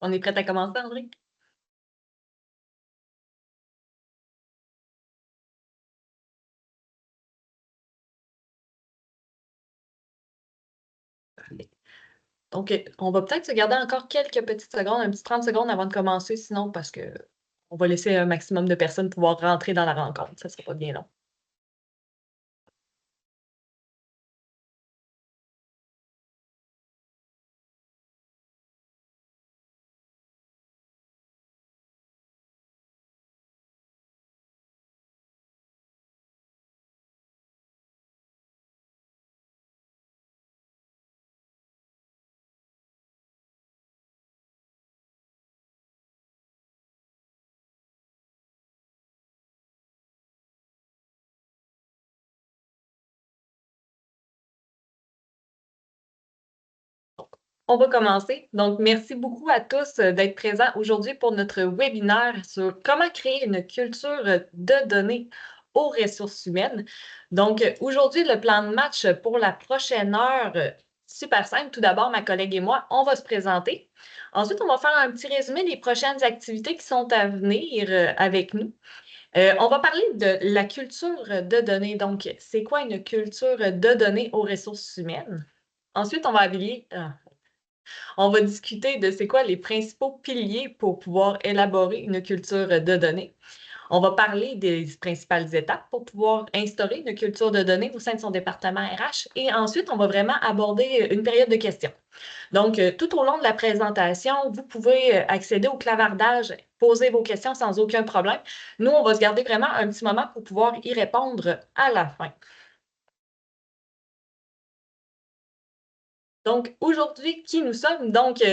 On est prêt à commencer, André? Parfait. Donc, on va peut-être se garder encore quelques petites secondes, un petit 30 secondes avant de commencer, sinon parce que on va laisser un maximum de personnes pouvoir rentrer dans la rencontre. Ça ne sera pas bien long. On va commencer. Donc, merci beaucoup à tous d'être présents aujourd'hui pour notre webinaire sur comment créer une culture de données aux ressources humaines. Donc, aujourd'hui, le plan de match pour la prochaine heure, super simple. Tout d'abord, ma collègue et moi, on va se présenter. Ensuite, on va faire un petit résumé des prochaines activités qui sont à venir avec nous. On va parler de la culture de données. Donc, c'est quoi une culture de données aux ressources humaines? Ensuite, on va discuter de c'est quoi les principaux piliers pour pouvoir élaborer une culture de données. On va parler des principales étapes pour pouvoir instaurer une culture de données au sein de son département RH. Et ensuite, on va vraiment aborder une période de questions. Donc, tout au long de la présentation, vous pouvez accéder au clavardage, poser vos questions sans aucun problème. Nous, on va se garder vraiment un petit moment pour pouvoir y répondre à la fin. Donc, aujourd'hui, qui nous sommes? Donc,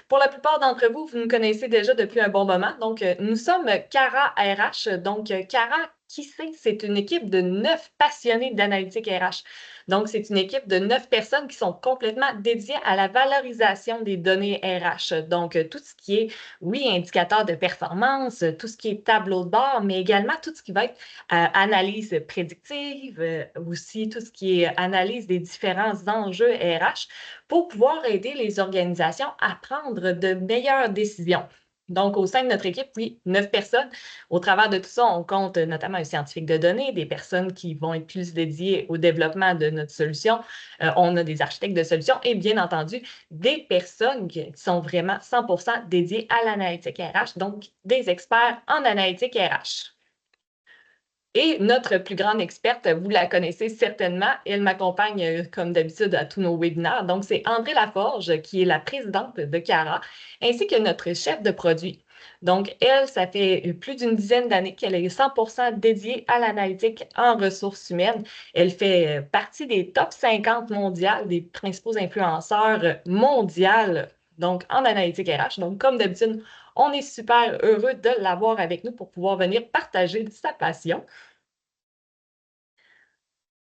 pour la plupart d'entre vous, vous nous connaissez déjà depuis un bon moment. Donc, nous sommes Cara RH. Donc, Cara, qui c'est? C'est une équipe de 9 passionnés d'analytique RH. Donc, c'est une équipe de 9 personnes qui sont complètement dédiées à la valorisation des données RH. Donc, tout ce qui est, oui, indicateur de performance, tout ce qui est tableau de bord, mais également tout ce qui va être analyse prédictive, aussi tout ce qui est analyse des différents enjeux RH pour pouvoir aider les organisations à prendre de meilleures décisions. Donc, au sein de notre équipe, oui, 9 personnes. Au travers de tout ça, on compte notamment un scientifique de données, des personnes qui vont être plus dédiées au développement de notre solution. On a des architectes de solutions et bien entendu, des personnes qui sont vraiment 100% dédiées à l'analytique RH, donc des experts en analytique RH. Et notre plus grande experte, vous la connaissez certainement, elle m'accompagne comme d'habitude à tous nos webinaires. Donc, c'est André Laforge, qui est la présidente de Cara, ainsi que notre chef de produit. Donc, elle, ça fait plus d'une dizaine d'années qu'elle est 100% dédiée à l'analytique en ressources humaines. Elle fait partie des top 50 mondiales, des principaux influenceurs mondiaux, donc en analytique RH. Donc, comme d'habitude, on est super heureux de l'avoir avec nous pour pouvoir venir partager sa passion.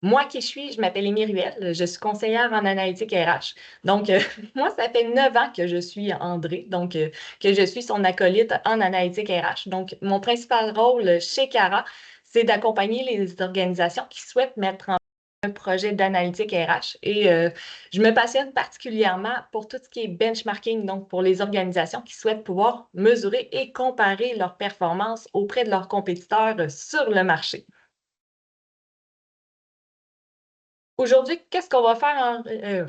Moi qui suis, je m'appelle Émilie Ruel, je suis conseillère en analytique RH. Donc, moi, ça fait 9 ans que je suis André, donc que je suis son acolyte en analytique RH. Donc, mon principal rôle chez Cara, c'est d'accompagner les organisations qui souhaitent mettre en un projet d'analytique RH. Et je me passionne particulièrement pour tout ce qui est benchmarking, donc pour les organisations qui souhaitent pouvoir mesurer et comparer leurs performances auprès de leurs compétiteurs sur le marché. Aujourd'hui, qu'est-ce qu'on va faire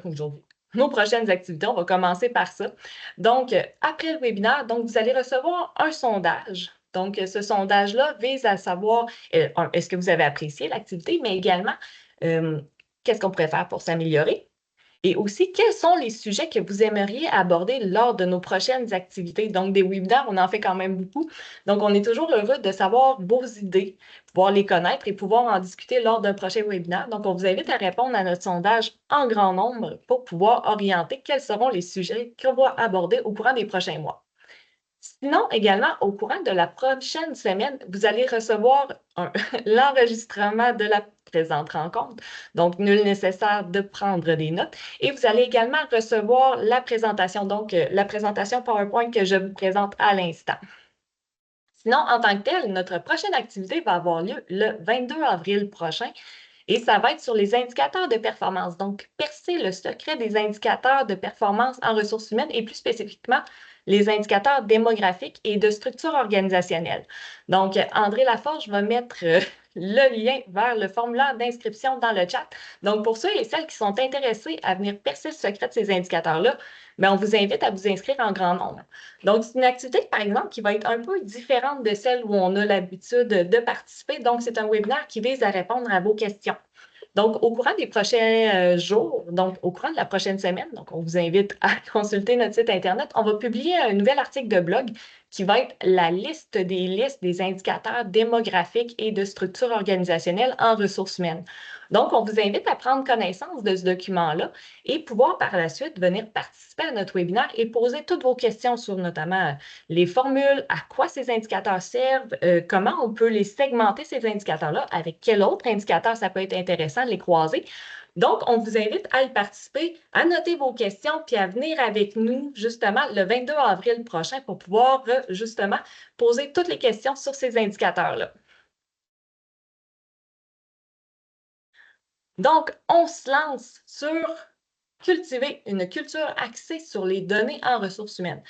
aujourd'hui? Nos prochaines activités, on va commencer par ça. Donc, après le webinaire, donc, vous allez recevoir un sondage. Donc, ce sondage-là vise à savoir, est-ce que vous avez apprécié l'activité, mais également, euh, qu'est-ce qu'on pourrait faire pour s'améliorer? Et aussi, quels sont les sujets que vous aimeriez aborder lors de nos prochaines activités? Donc, des webinaires, on en fait quand même beaucoup. Donc, on est toujours heureux de savoir vos idées, pouvoir les connaître et pouvoir en discuter lors d'un prochain webinaire. Donc, on vous invite à répondre à notre sondage en grand nombre pour pouvoir orienter quels seront les sujets qu'on va aborder au courant des prochains mois. Sinon, également, au courant de la prochaine semaine, vous allez recevoir l'enregistrement de la présente rencontre. Donc, nul nécessaire de prendre des notes. Et vous allez également recevoir la présentation, donc la présentation PowerPoint que je vous présente à l'instant. Sinon, en tant que tel, notre prochaine activité va avoir lieu le 22 avril prochain et ça va être sur les indicateurs de performance. Donc, percer le secret des indicateurs de performance en ressources humaines et plus spécifiquement les indicateurs démographiques et de structure organisationnelle. Donc, André Laforge va mettre le lien vers le formulaire d'inscription dans le chat. Donc, pour ceux et celles qui sont intéressés à venir percer le secret de ces indicateurs-là, on vous invite à vous inscrire en grand nombre. Donc, c'est une activité, par exemple, qui va être un peu différente de celle où on a l'habitude de participer. Donc, c'est un webinaire qui vise à répondre à vos questions. Donc, au courant des prochains jours, donc au courant de la prochaine semaine, donc on vous invite à consulter notre site Internet, on va publier un nouvel article de blog qui va être la liste des indicateurs démographiques et de structure organisationnelle en ressources humaines. Donc, on vous invite à prendre connaissance de ce document-là et pouvoir par la suite venir participer à notre webinaire et poser toutes vos questions sur notamment les formules, à quoi ces indicateurs servent, comment on peut les segmenter, ces indicateurs-là, avec quel autre indicateur ça peut être intéressant de les croiser. Donc, on vous invite à y participer, à noter vos questions, puis à venir avec nous justement le 22 avril prochain pour pouvoir justement poser toutes les questions sur ces indicateurs-là. Donc, on se lance sur cultiver une culture axée sur les données en ressources humaines.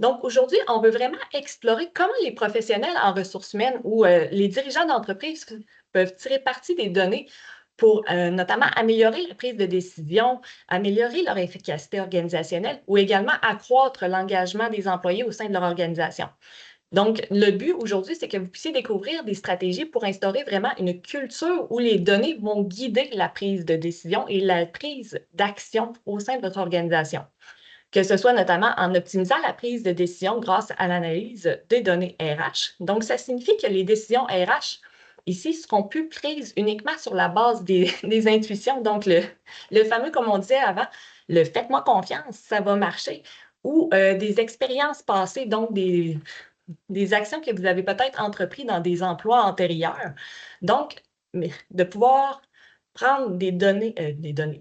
Donc, aujourd'hui, on veut vraiment explorer comment les professionnels en ressources humaines ou les dirigeants d'entreprise peuvent tirer parti des données pour notamment améliorer la prise de décision, améliorer leur efficacité organisationnelle ou également accroître l'engagement des employés au sein de leur organisation. Donc, le but aujourd'hui, c'est que vous puissiez découvrir des stratégies pour instaurer vraiment une culture où les données vont guider la prise de décision et la prise d'action au sein de votre organisation, que ce soit notamment en optimisant la prise de décision grâce à l'analyse des données RH. Donc, ça signifie que les décisions RH ici seront plus prises uniquement sur la base des intuitions. Donc, le fameux, comme on disait avant, le faites-moi confiance, ça va marcher, ou des expériences passées, donc des actions que vous avez peut-être entreprises dans des emplois antérieurs. Donc, de pouvoir prendre des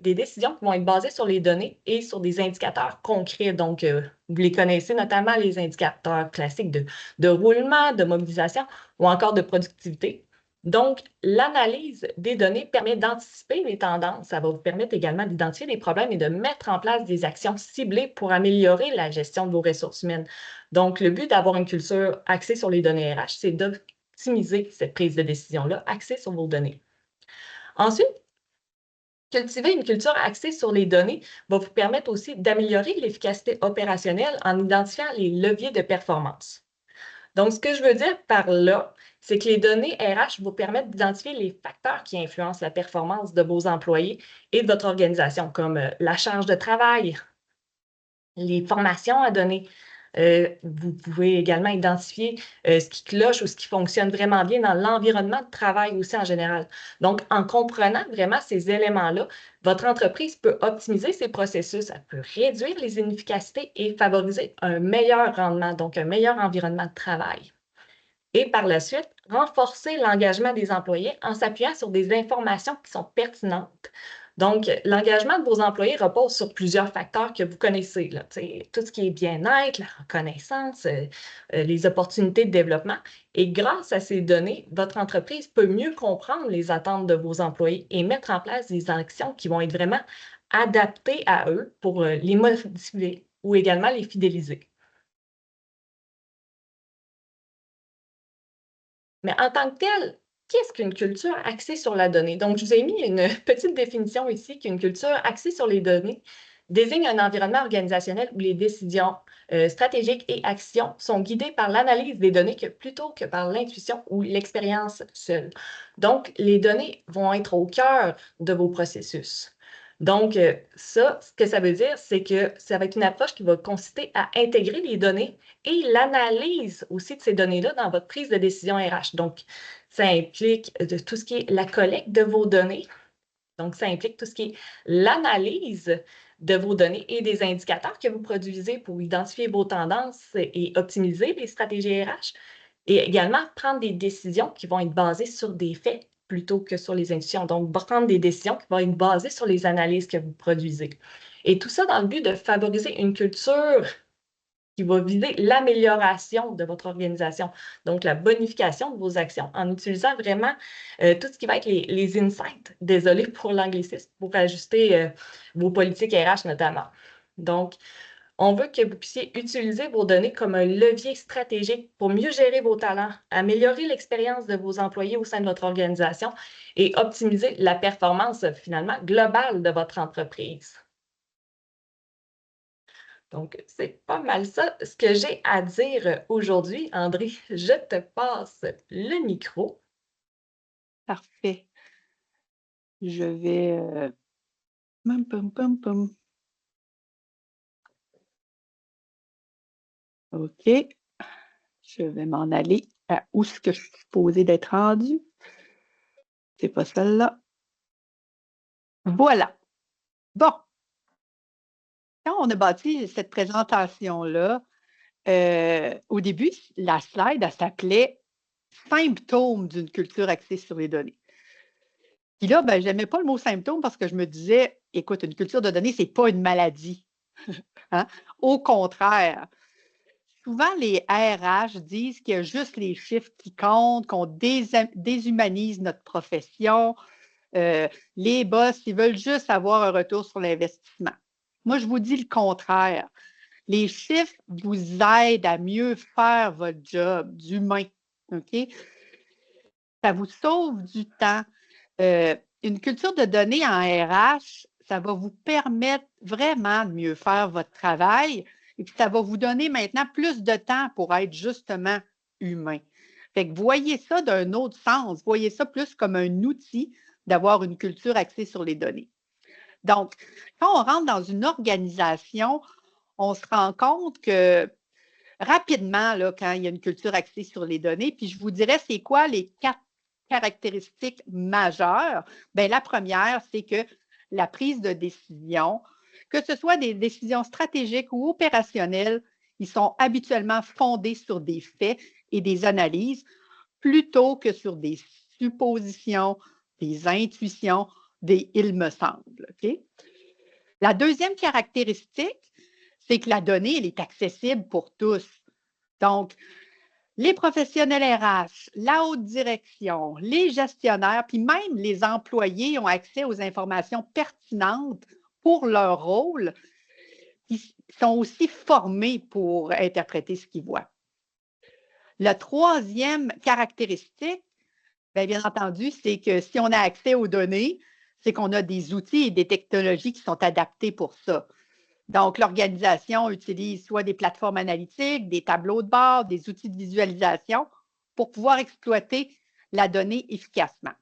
décisions qui vont être basées sur les données et sur des indicateurs concrets. Donc, vous les connaissez notamment les indicateurs classiques de roulement, de mobilisation ou encore de productivité. Donc, l'analyse des données permet d'anticiper les tendances. Ça va vous permettre également d'identifier des problèmes et de mettre en place des actions ciblées pour améliorer la gestion de vos ressources humaines. Donc, le but d'avoir une culture axée sur les données RH, c'est d'optimiser cette prise de décision-là, axée sur vos données. Ensuite, cultiver une culture axée sur les données va vous permettre aussi d'améliorer l'efficacité opérationnelle en identifiant les leviers de performance. Donc, ce que je veux dire par là, c'est que les données RH vous permettent d'identifier les facteurs qui influencent la performance de vos employés et de votre organisation, comme la charge de travail, les formations à donner. Vous pouvez également identifier ce qui cloche ou ce qui fonctionne vraiment bien dans l'environnement de travail aussi en général. Donc, en comprenant vraiment ces éléments-là, votre entreprise peut optimiser ses processus, elle peut réduire les inefficacités et favoriser un meilleur rendement, donc un meilleur environnement de travail. Et par la suite, renforcer l'engagement des employés en s'appuyant sur des informations qui sont pertinentes. Donc, l'engagement de vos employés repose sur plusieurs facteurs que vous connaissez, là, tout ce qui est bien-être, la reconnaissance, les opportunités de développement. Et grâce à ces données, votre entreprise peut mieux comprendre les attentes de vos employés et mettre en place des actions qui vont être vraiment adaptées à eux pour les motiver ou également les fidéliser. Mais en tant que telle, qu'est-ce qu'une culture axée sur la donnée? Donc, je vous ai mis une petite définition ici qu'une culture axée sur les données désigne un environnement organisationnel où les décisions stratégiques et actions sont guidées par l'analyse des données plutôt que par l'intuition ou l'expérience seule. Donc, les données vont être au cœur de vos processus. Donc, ça, ce que ça veut dire, c'est que ça va être une approche qui va consister à intégrer les données et l'analyse aussi de ces données-là dans votre prise de décision RH. Donc, ça implique de tout ce qui est la collecte de vos données. Donc, ça implique tout ce qui est l'analyse de vos données et des indicateurs que vous produisez pour identifier vos tendances et optimiser les stratégies RH. Et également, prendre des décisions qui vont être basées sur des faits plutôt que sur les intuitions. Donc, prendre des décisions qui vont être basées sur les analyses que vous produisez. Et tout ça dans le but de favoriser une culture qui va viser l'amélioration de votre organisation, donc la bonification de vos actions, en utilisant vraiment tout ce qui va être les insights, désolé pour l'anglicisme, pour ajuster vos politiques RH notamment. Donc, On veut que vous puissiez utiliser vos données comme un levier stratégique pour mieux gérer vos talents, améliorer l'expérience de vos employés au sein de votre organisation et optimiser la performance finalement globale de votre entreprise. Donc, c'est pas mal ça ce que j'ai à dire aujourd'hui. André, je te passe le micro. Parfait. Je vais, pum, pum, pum, pum. OK. Je vais m'en aller à où est-ce que je suis supposée d'être rendue. C'est pas celle-là. Voilà. Bon, quand on a bâti cette présentation-là, au début, la slide, elle s'appelait «Symptômes d'une culture axée sur les données». Puis là, ben, j'aimais pas le mot symptôme parce que je me disais: «Écoute, une culture de données, c'est pas une maladie», hein. Au contraire, souvent les RH disent qu'il y a juste les chiffres qui comptent, qu'on déshumanise notre profession. Les boss, ils veulent juste avoir un retour sur l'investissement. Moi, je vous dis le contraire. Les chiffres vous aident à mieux faire votre job d'humain. OK? Ça vous sauve du temps. Une culture de données en RH, ça va vous permettre vraiment de mieux faire votre travail et puis ça va vous donner maintenant plus de temps pour être justement humain. Fait que voyez ça d'un autre sens, voyez ça plus comme un outil d'avoir une culture axée sur les données. Donc, quand on rentre dans une organisation, on se rend compte que rapidement, là, quand il y a une culture axée sur les données, puis je vous dirais, c'est quoi les 4 caractéristiques majeures? Bien, la première, c'est que la prise de décision, que ce soit des décisions stratégiques ou opérationnelles, ils sont habituellement fondés sur des faits et des analyses plutôt que sur des suppositions, des intuitions, des il me semble. OK? La deuxième caractéristique, c'est que la donnée, elle est accessible pour tous. Donc, les professionnels RH, la haute direction, les gestionnaires, puis même les employés ont accès aux informations pertinentes pour leur rôle. Ils sont aussi formés pour interpréter ce qu'ils voient. La troisième caractéristique, bien entendu, c'est que si on a accès aux données, c'est qu'on a des outils et des technologies qui sont adaptés pour ça. Donc, l'organisation utilise soit des plateformes analytiques, des tableaux de bord, des outils de visualisation pour pouvoir exploiter la donnée efficacement.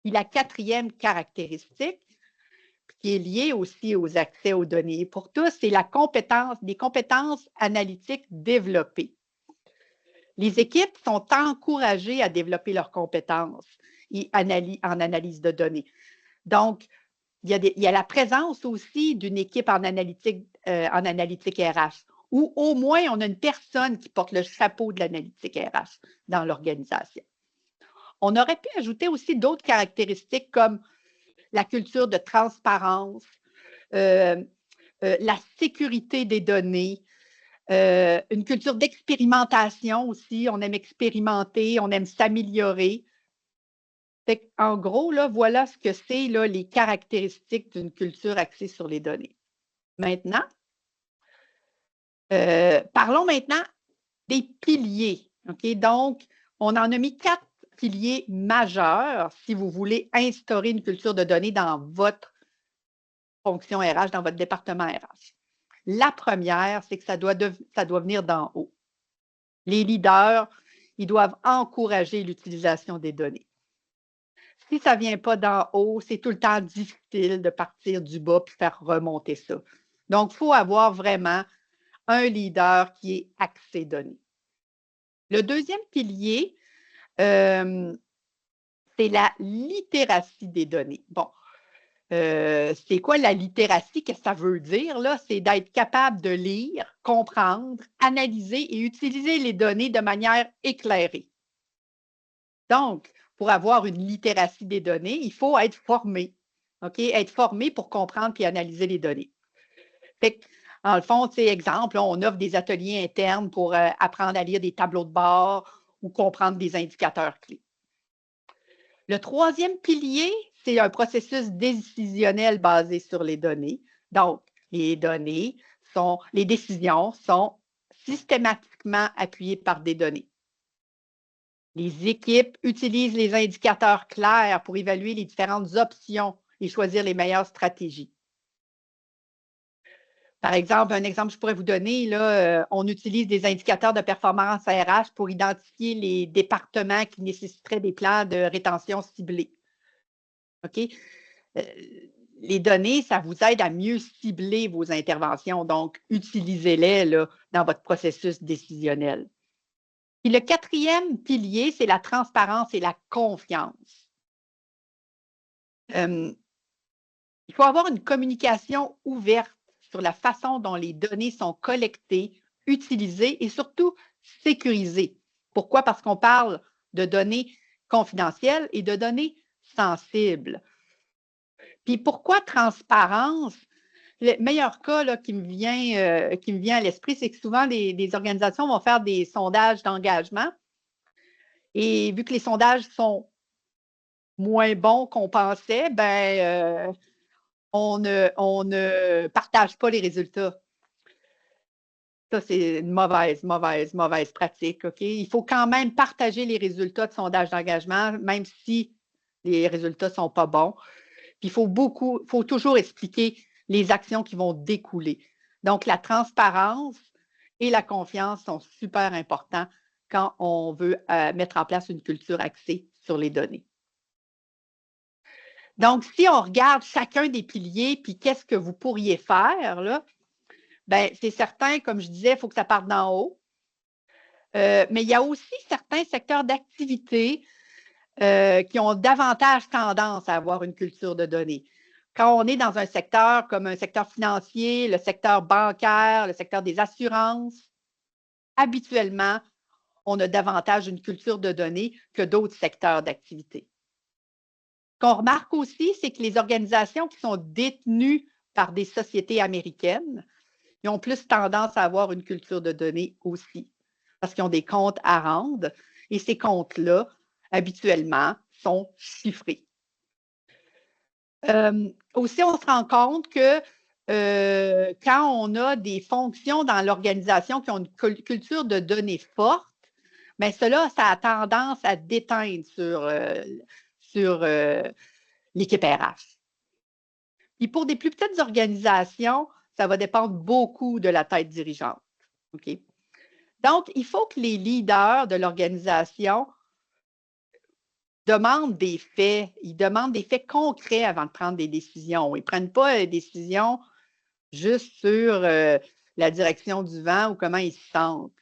Puis la quatrième caractéristique, qui est liée aussi aux accès aux données pour tous, c'est des compétences analytiques développées. Les équipes sont encouragées à développer leurs compétences en analyse de données. Donc, il y a la présence aussi d'une équipe en analytique RH, ou au moins on a une personne qui porte le chapeau de l'analytique RH dans l'organisation. On aurait pu ajouter aussi d'autres caractéristiques comme la culture de transparence, la sécurité des données, une culture d'expérimentation aussi. On aime expérimenter, on aime s'améliorer. En gros, là, voilà ce que c'est là, les caractéristiques d'une culture axée sur les données. Maintenant, parlons maintenant des piliers. OK? Donc, on en a mis 4 piliers majeurs si vous voulez instaurer une culture de données dans votre fonction RH, dans votre département RH. La première, c'est que ça doit venir d'en haut. Les leaders, ils doivent encourager l'utilisation des données. Si ça ne vient pas d'en haut, c'est tout le temps difficile de partir du bas et faire remonter ça. Donc, il faut avoir vraiment un leader qui est axé données. Le deuxième pilier, c'est la littératie des données. Bon, c'est quoi la littératie? Qu'est-ce que ça veut dire? Là? C'est d'être capable de lire, comprendre, analyser et utiliser les données de manière éclairée. Donc, pour avoir une littératie des données, il faut être formé. OK? Être formé pour comprendre puis analyser les données. Fait que, en le fond, exemple, on offre des ateliers internes pour apprendre à lire des tableaux de bord ou comprendre des indicateurs clés. Le troisième pilier, c'est un processus décisionnel basé sur les données. Donc, les données les décisions sont systématiquement appuyées par des données. Les équipes utilisent les indicateurs clairs pour évaluer les différentes options et choisir les meilleures stratégies. Par exemple, un exemple que je pourrais vous donner, là, on utilise des indicateurs de performance RH pour identifier les départements qui nécessiteraient des plans de rétention ciblés. OK? Les données, ça vous aide à mieux cibler vos interventions, donc utilisez-les là, dans votre processus décisionnel. Puis le quatrième pilier, c'est la transparence et la confiance. Il faut avoir une communication ouverte sur la façon dont les données sont collectées, utilisées et surtout sécurisées. Pourquoi? Parce qu'on parle de données confidentielles et de données sensibles. Puis pourquoi transparence? Le meilleur cas là, qui me vient à l'esprit, c'est que souvent, des organisations vont faire des sondages d'engagement. Et vu que les sondages sont moins bons qu'on pensait, ben, on ne partage pas les résultats. Ça, c'est une mauvaise pratique. OK? Il faut quand même partager les résultats de sondage d'engagement, même si les résultats ne sont pas bons. Puis il faut toujours expliquer les actions qui vont découler. Donc, la transparence et la confiance sont super importants quand on veut mettre en place une culture axée sur les données. Donc, si on regarde chacun des piliers, puis qu'est-ce que vous pourriez faire, là, ben, c'est certain, comme je disais, il faut que ça parte d'en haut. Mais il y a aussi certains secteurs d'activité qui ont davantage tendance à avoir une culture de données. Quand on est dans un secteur comme un secteur financier, le secteur bancaire, le secteur des assurances, habituellement, on a davantage une culture de données que d'autres secteurs d'activité. Ce qu'on remarque aussi, c'est que les organisations qui sont détenues par des sociétés américaines, ils ont plus tendance à avoir une culture de données aussi, parce qu'ils ont des comptes à rendre et ces comptes-là, habituellement, sont chiffrés. Aussi, on se rend compte que quand on a des fonctions dans l'organisation qui ont une culture de données forte, bien, cela, ça a tendance à déteindre sur l'équipe RH. Et pour des plus petites organisations, ça va dépendre beaucoup de la tête dirigeante. OK? Donc, il faut que les leaders de l'organisation demandent des faits. Ils demandent des faits concrets avant de prendre des décisions. Ils ne prennent pas des décisions juste sur la direction du vent ou comment ils se sentent.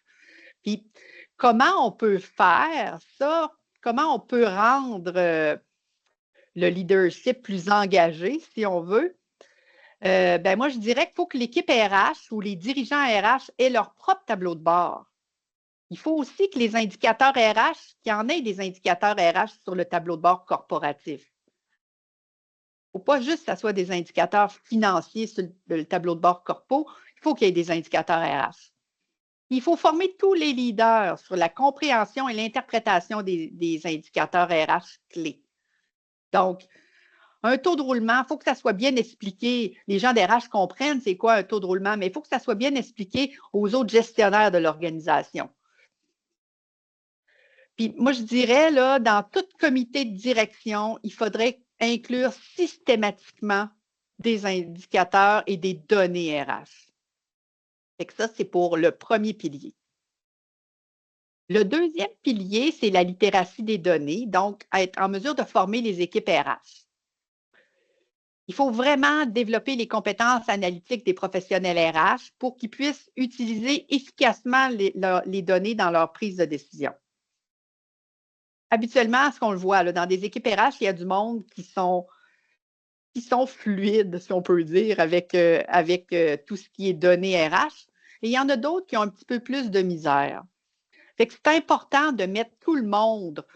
Puis, comment on peut faire ça? Comment on peut rendre le leadership plus engagé, si on veut? Ben moi, je dirais qu'il faut que l'équipe RH ou les dirigeants RH aient leur propre tableau de bord. Il faut aussi que les indicateurs RH, qu'il y en ait des indicateurs RH sur le tableau de bord corporatif. Il ne faut pas juste que ce soit des indicateurs financiers sur le tableau de bord corpo, il faut qu'il y ait des indicateurs RH. Il faut former tous les leaders sur la compréhension et l'interprétation des indicateurs RH clés. Donc, un taux de roulement, il faut que ça soit bien expliqué. Les gens d'RH comprennent c'est quoi un taux de roulement, mais il faut que ça soit bien expliqué aux autres gestionnaires de l'organisation. Puis moi, je dirais, là, dans tout comité de direction, il faudrait inclure systématiquement des indicateurs et des données RH. Fait que ça, c'est pour le premier pilier. Le deuxième pilier, c'est la littératie des données, donc être en mesure de former les équipes RH. Il faut vraiment développer les compétences analytiques des professionnels RH pour qu'ils puissent utiliser efficacement les données dans leur prise de décision. Habituellement, ce qu'on le voit, là, dans des équipes RH, il y a du monde qui sont fluides, si on peut dire, avec tout ce qui est données RH. Et il y en a d'autres qui ont un petit peu plus de misère. Fait que c'est important de mettre tout le monde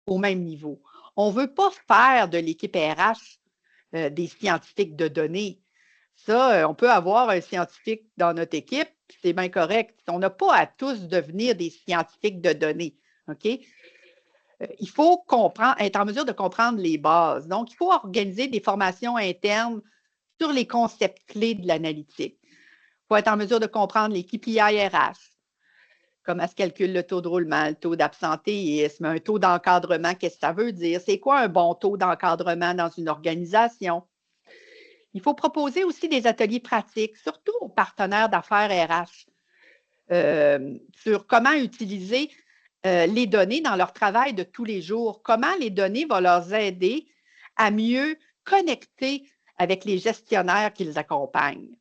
au même niveau. On ne veut pas faire de l'équipe RH des scientifiques de données. Ça, on peut avoir un scientifique dans notre équipe, c'est bien correct. On n'a pas à tous devenir des scientifiques de données. OK? Il faut être en mesure de comprendre les bases. Donc, il faut organiser des formations internes sur les concepts clés de l'analytique. faut être en mesure de comprendre les KPI RH, comment se calcule le taux de roulement, le taux d'absentéisme, un taux d'encadrement, qu'est-ce que ça veut dire? C'est quoi un bon taux d'encadrement dans une organisation? Il faut proposer aussi des ateliers pratiques, surtout aux partenaires d'affaires RH, sur comment utiliser les données dans leur travail de tous les jours, comment les données vont leur aider à mieux connecter avec les gestionnaires qu'ils accompagnent.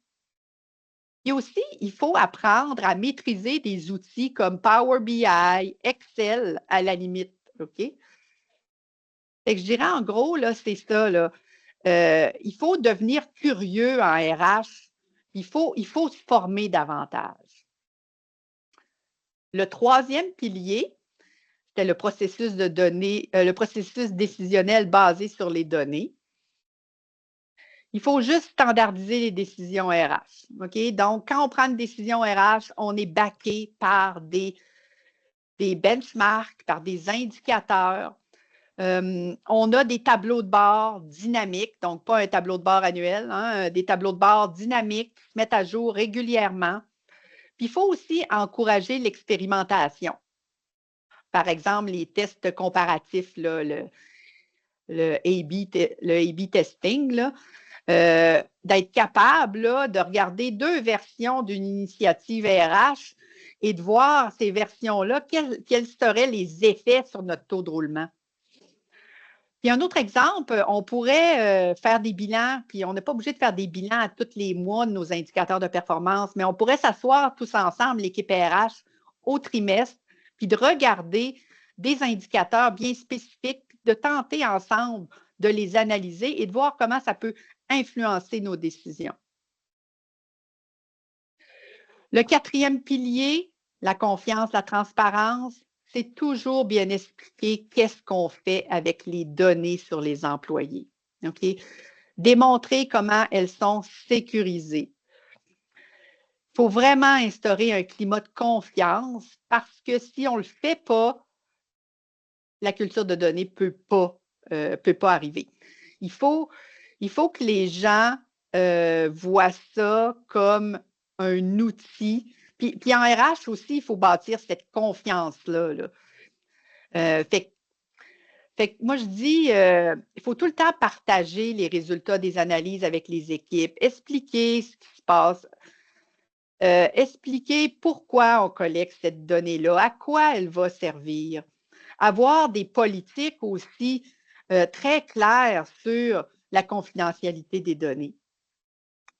Et aussi, il faut apprendre à maîtriser des outils comme Power BI, Excel à la limite. OK? Fait que je dirais en gros, là, c'est ça. Là. Il faut devenir curieux en RH. Il faut se former davantage. Le troisième pilier, c'est le processus de données, le processus décisionnel basé sur les données. Il faut juste standardiser les décisions RH. OK? Donc, quand on prend une décision RH, on est backé par des benchmarks, par des indicateurs. On a des tableaux de bord dynamiques, donc pas un tableau de bord annuel, hein, des tableaux de bord dynamiques qui se mettent à jour régulièrement. Puis, il faut aussi encourager l'expérimentation. Par exemple, les tests comparatifs, là, le A/B testing, là, d'être capable là, de regarder deux versions d'une initiative RH et de voir ces versions-là, quels seraient les effets sur notre taux de roulement. Puis un autre exemple, on pourrait faire des bilans, puis on n'est pas obligé de faire des bilans à tous les mois de nos indicateurs de performance, mais on pourrait s'asseoir tous ensemble, l'équipe RH, au trimestre, puis de regarder des indicateurs bien spécifiques, de tenter ensemble de les analyser et de voir comment ça peut influencer nos décisions. Le quatrième pilier, la confiance, la transparence, c'est toujours bien expliquer qu'est-ce qu'on fait avec les données sur les employés. Okay? Démontrer comment elles sont sécurisées. Il faut vraiment instaurer un climat de confiance parce que si on ne le fait pas, la culture de données ne peut pas arriver. Il faut que les gens voient ça comme un outil. Puis en RH aussi, il faut bâtir cette confiance-là. Là. Fait que moi, je dis, il faut tout le temps partager les résultats des analyses avec les équipes, expliquer ce qui se passe, expliquer pourquoi on collecte cette donnée-là, à quoi elle va servir. Avoir des politiques aussi très claires sur la confidentialité des données.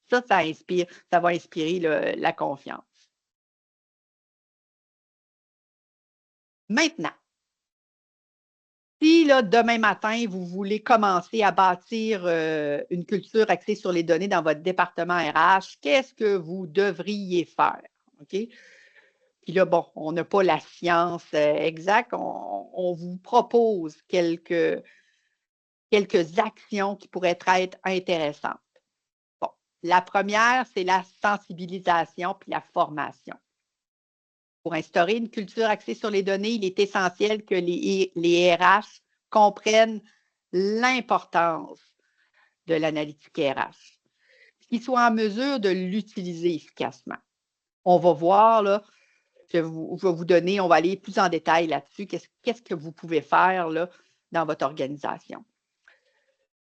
Ça va inspirer la confiance. Maintenant, si là, demain matin, vous voulez commencer à bâtir une culture axée sur les données dans votre département RH, qu'est-ce que vous devriez faire? OK? Puis là, bon, on n'a pas la science exacte. On vous propose quelques actions qui pourraient être intéressantes. Bon, la première, c'est la sensibilisation puis la formation. Pour instaurer une culture axée sur les données, il est essentiel que les RH comprennent l'importance de l'analytique RH, qu'ils soient en mesure de l'utiliser efficacement. On va voir, là, je vais vous donner, on va aller plus en détail là-dessus, qu'est-ce que vous pouvez faire là, dans votre organisation.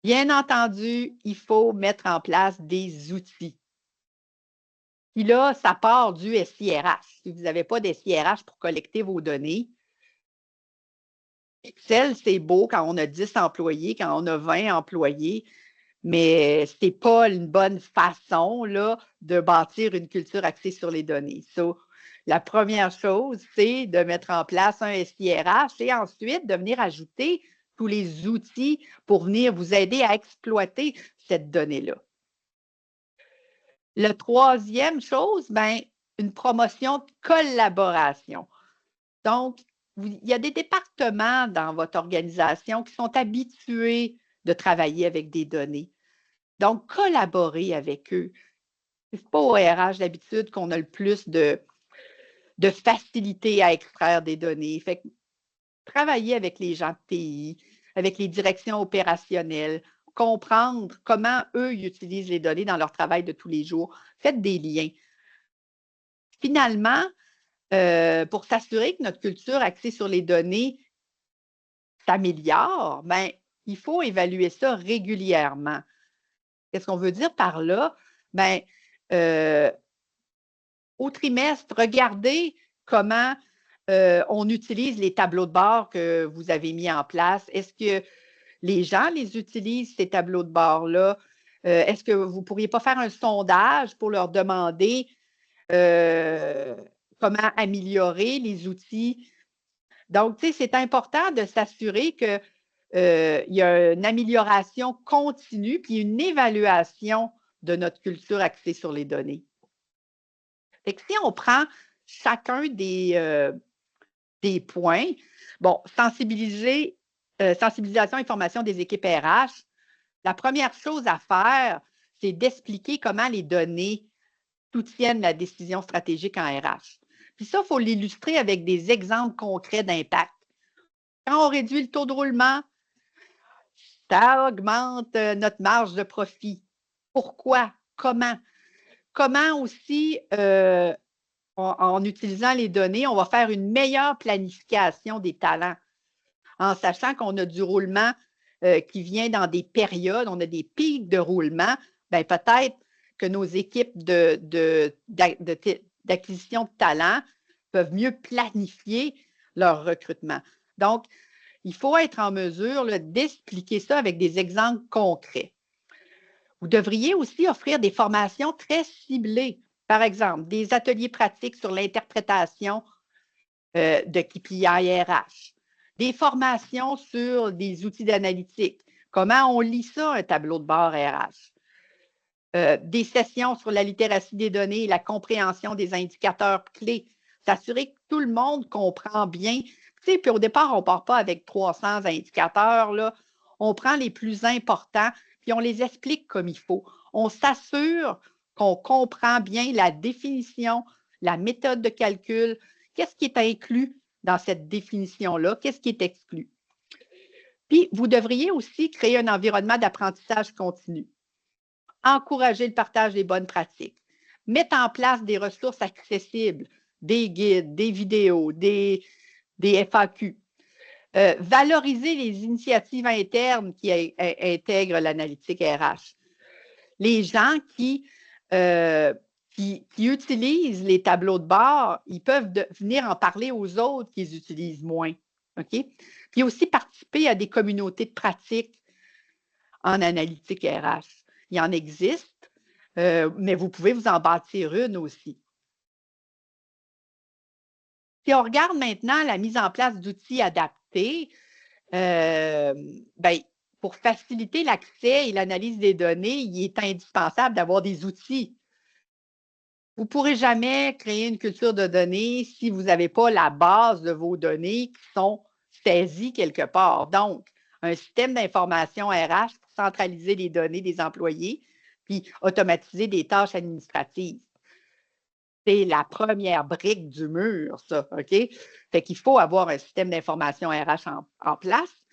Bien entendu, il faut mettre en place des outils. Puis là, ça part du SIRH. Si vous n'avez pas de SIRH pour collecter vos données, Excel, c'est beau quand on a 10 employés, quand on a 20 employés, mais ce n'est pas une bonne façon là, de bâtir une culture axée sur les données. So, la première chose, c'est de mettre en place un SIRH et ensuite de venir ajouter tous les outils pour venir vous aider à exploiter cette donnée-là. La troisième chose, ben, une promotion de collaboration. Donc, il y a des départements dans votre organisation qui sont habitués de travailler avec des données. Donc, collaborer avec eux. Ce n'est pas au RH d'habitude qu'on a le plus de facilité à extraire des données. Fait que travailler avec les gens de TI, avec les directions opérationnelles, comprendre comment eux utilisent les données dans leur travail de tous les jours. Faites des liens. Finalement, pour s'assurer que notre culture axée sur les données s'améliore, ben, il faut évaluer ça régulièrement. Qu'est-ce qu'on veut dire par là? Ben, au trimestre, regardez comment on utilise les tableaux de bord que vous avez mis en place. Est-ce que les gens les utilisent, ces tableaux de bord-là? Est-ce que vous ne pourriez pas faire un sondage pour leur demander comment améliorer les outils? Donc, tu sais, c'est important de s'assurer qu'il y a une amélioration continue puis une évaluation de notre culture axée sur les données. Fait que si on prend chacun des points, bon, sensibilisation et formation des équipes RH, la première chose à faire, c'est d'expliquer comment les données soutiennent la décision stratégique en RH. Puis ça, il faut l'illustrer avec des exemples concrets d'impact. Quand on réduit le taux de roulement, ça augmente notre marge de profit. Pourquoi? Comment? Comment aussi, en utilisant les données, on va faire une meilleure planification des talents en sachant qu'on a du roulement qui vient dans des périodes, on a des pics de roulement, bien, peut-être que nos équipes d'acquisition de talents peuvent mieux planifier leur recrutement. Donc, il faut être en mesure d'expliquer ça avec des exemples concrets. Vous devriez aussi offrir des formations très ciblées. Par exemple, des ateliers pratiques sur l'interprétation de KPI RH, des formations sur des outils d'analytique. Comment on lit ça, un tableau de bord RH? Des sessions sur la littératie des données et la compréhension des indicateurs clés. S'assurer que tout le monde comprend bien. Tu sais, puis au départ, on ne part pas avec 300 indicateurs, là. On prend les plus importants, puis on les explique comme il faut. On s'assure qu'on comprend bien la définition, la méthode de calcul, qu'est-ce qui est inclus dans cette définition-là, qu'est-ce qui est exclu. Puis, vous devriez aussi créer un environnement d'apprentissage continu. Encourager le partage des bonnes pratiques. Mettre en place des ressources accessibles, des guides, des vidéos, des FAQ. Valoriser les initiatives internes qui intègrent l'analytique RH. Les gens qui utilisent les tableaux de bord, ils peuvent venir en parler aux autres qui les utilisent moins. OK? Puis aussi participer à des communautés de pratique en analytique RH. Il en existe, mais vous pouvez vous en bâtir une aussi. Si on regarde maintenant la mise en place d'outils adaptés, ben, pour faciliter l'accès et l'analyse des données, il est indispensable d'avoir des outils. Vous ne pourrez jamais créer une culture de données si vous n'avez pas la base de vos données qui sont saisies quelque part. Donc, un système d'information RH pour centraliser les données des employés puis automatiser des tâches administratives. C'est la première brique du mur, ça, OK? Fait qu'il faut avoir un système d'information RH en place.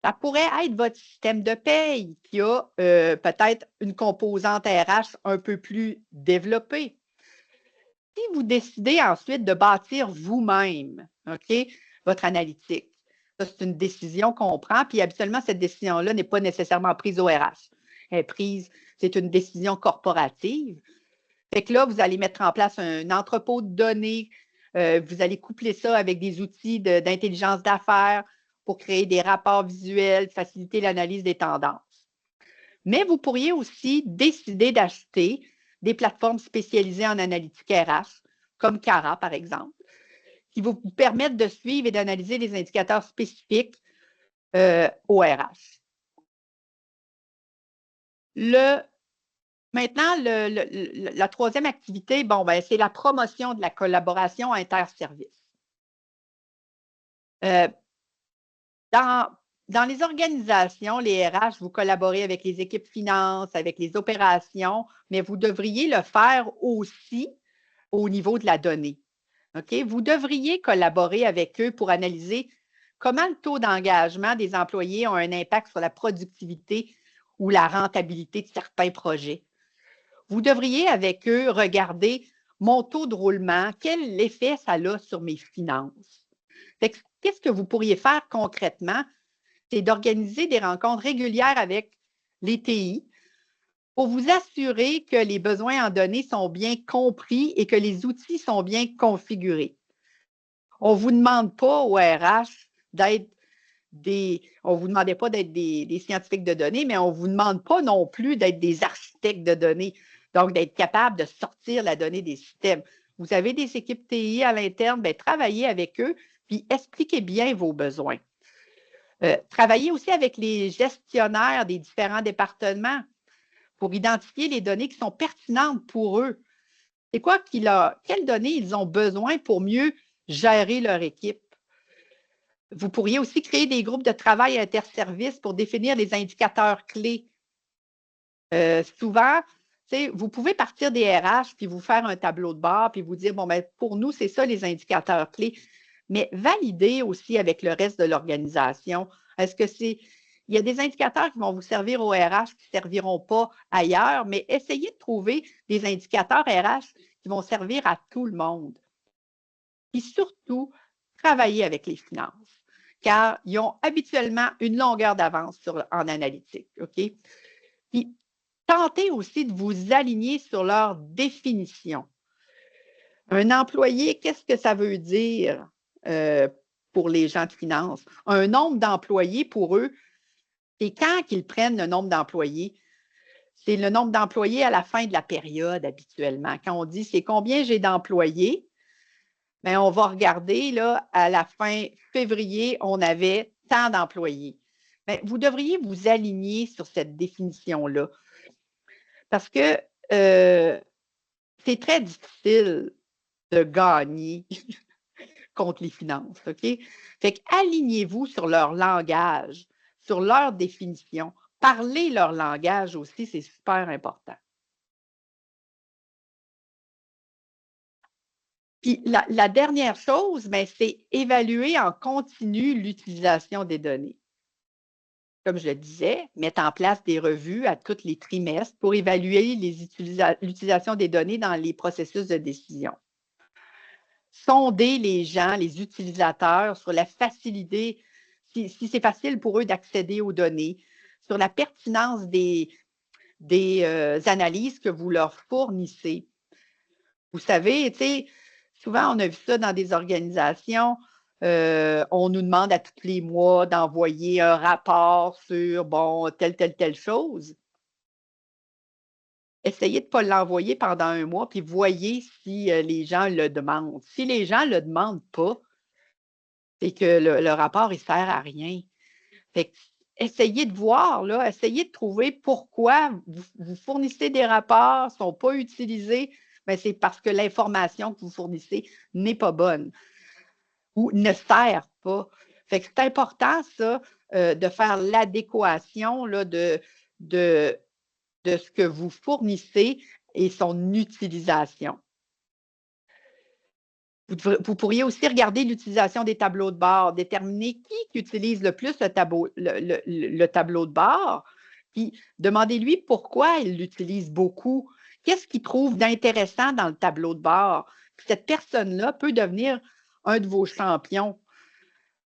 Ça pourrait être votre système de paye qui a peut-être une composante RH un peu plus développée. Si vous décidez ensuite de bâtir vous-même, OK, votre analytique, ça, c'est une décision qu'on prend, puis habituellement, cette décision-là n'est pas nécessairement prise au RH. Elle est prise, c'est une décision corporative. Fait que là, vous allez mettre en place un entrepôt de données, vous allez coupler ça avec des outils d'intelligence d'affaires pour créer des rapports visuels, faciliter l'analyse des tendances. Mais vous pourriez aussi décider d'acheter des plateformes spécialisées en analytique RH, comme Cara, par exemple, qui vont vous permettre de suivre et d'analyser les indicateurs spécifiques au RH. Maintenant, la troisième activité, bon, ben, c'est la promotion de la collaboration interservice. Dans les organisations, les RH, vous collaborez avec les équipes finances, avec les opérations, mais vous devriez le faire aussi au niveau de la donnée. OK? Vous devriez collaborer avec eux pour analyser comment le taux d'engagement des employés a un impact sur la productivité ou la rentabilité de certains projets. Vous devriez avec eux regarder mon taux de roulement, quel effet ça a sur mes finances. Qu'est-ce que vous pourriez faire concrètement? C'est d'organiser des rencontres régulières avec les TI pour vous assurer que les besoins en données sont bien compris et que les outils sont bien configurés. On ne vous demande pas au RH d'être on ne vous demandait pas d'être des scientifiques de données, mais on ne vous demande pas non plus d'être des architectes de données, donc d'être capable de sortir la donnée des systèmes. Vous avez des équipes TI à l'interne, bien, travaillez avec eux, puis expliquez bien vos besoins. Travaillez aussi avec les gestionnaires des différents départements pour identifier les données qui sont pertinentes pour eux. C'est quoi quelles données ils ont besoin pour mieux gérer leur équipe? Vous pourriez aussi créer des groupes de travail interservices pour définir les indicateurs clés. Souvent, vous pouvez partir des RH puis vous faire un tableau de bord puis vous dire, bon, ben, pour nous, c'est ça les indicateurs clés. Mais validez aussi avec le reste de l'organisation. Est-ce que il y a des indicateurs qui vont vous servir au RH qui ne serviront pas ailleurs, mais essayez de trouver des indicateurs RH qui vont servir à tout le monde. Puis surtout, travaillez avec les finances, car ils ont habituellement une longueur d'avance en analytique. OK? Puis, tentez aussi de vous aligner sur leur définition. Un employé, qu'est-ce que ça veut dire pour les gens de finance? Un nombre d'employés, pour eux, c'est quand qu'ils prennent le nombre d'employés. C'est le nombre d'employés à la fin de la période habituellement. Quand on dit c'est combien j'ai d'employés, bien, on va regarder, là, à la fin février, on avait tant d'employés. Bien, vous devriez vous aligner sur cette définition-là parce que c'est très difficile de gagner contre les finances, OK? Fait qu'alignez-vous sur leur langage, sur leur définition. Parlez leur langage aussi, c'est super important. Puis la dernière chose, ben, c'est évaluer en continu l'utilisation des données. Comme je le disais, mettre en place des revues à tous les trimestres pour évaluer l'utilisation des données dans les processus de décision. Sonder les gens, les utilisateurs sur la facilité, si c'est facile pour eux d'accéder aux données, sur la pertinence des analyses que vous leur fournissez. Vous savez, tu sais, souvent on a vu ça dans des organisations, on nous demande à tous les mois d'envoyer un rapport sur, bon, telle chose. Essayez de ne pas l'envoyer pendant un mois, puis voyez si les gens le demandent. Si les gens ne le demandent pas, c'est que le rapport, il ne sert à rien. Fait que, essayez de voir, là, essayez de trouver pourquoi vous fournissez des rapports, ne sont pas utilisés. Bien, c'est parce que l'information que vous fournissez n'est pas bonne ou ne sert pas. Fait que c'est important, ça, de faire l'adéquation là, de ce que vous fournissez et son utilisation. Vous pourriez aussi regarder l'utilisation des tableaux de bord, déterminer qui utilise le plus le tableau de bord, puis demandez-lui pourquoi il l'utilise beaucoup. Qu'est-ce qu'il trouve d'intéressant dans le tableau de bord? Puis cette personne-là peut devenir un de vos champions.